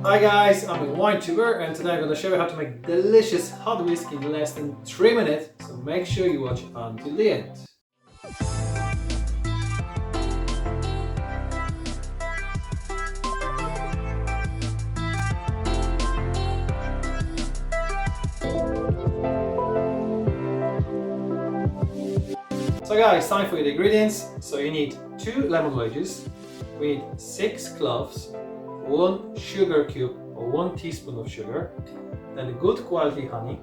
Hi guys, I'm a wine tuber and today I'm going to show you how to make delicious hot whiskey in less than 3 minutes, so make sure you watch until the end. So guys, time for the ingredients. So you need 2 lemon wedges, we need 6 cloves, 1 sugar cube or 1 teaspoon of sugar, then good quality honey,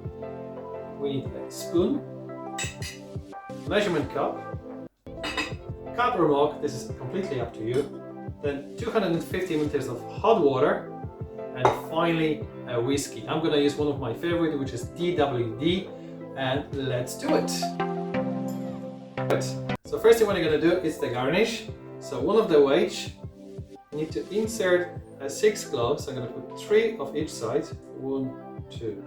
we need a spoon, measurement cup or mug, this is completely up to you, then 250 milliliters of hot water, and finally a whiskey. I'm gonna use one of my favorite, which is DWD, and let's do it. So first thing what I'm gonna do is the garnish. So one of the wedge, you need to insert 6 cloves. I'm gonna put 3 of each side. 1, 2,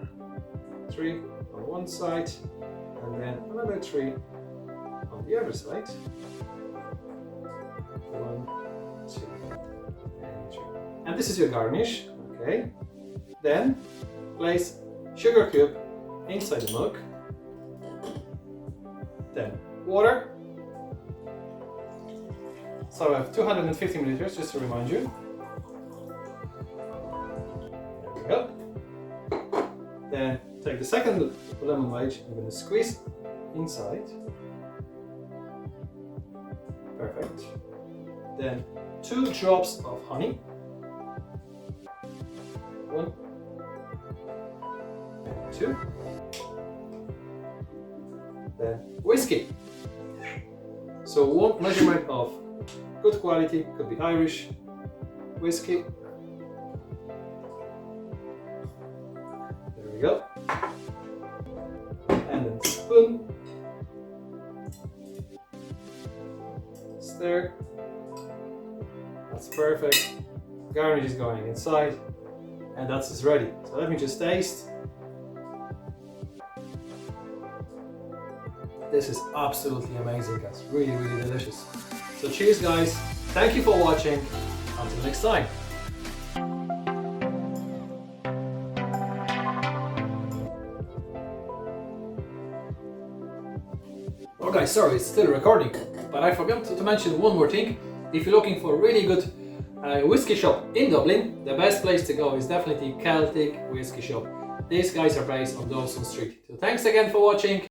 3 on one side, and then another 3 on the other side. 1, 2, and 3. And this is your garnish. Okay. Then place sugar cube inside the mug. Then water. So I have 250 milliliters, just to remind you. There we go. Then take the second lemon wedge, I'm going to squeeze inside. Perfect. Then 2 drops of honey. 1 and 2. Then whiskey. So 1 measurement of good quality, could be Irish whiskey. There we go. And then spoon. Stir. That's perfect. Garnish is going inside, and that's ready. So let me just taste. This is absolutely amazing, guys. Really, really delicious. So cheers, guys. Thank you for watching. Until next time. Oh guys, sorry, it's still recording, but I forgot to mention one more thing. If you're looking for a really good whiskey shop in Dublin, the best place to go is definitely CELTIC whiskey shop. These guys are based on Dawson Street. So thanks again for watching.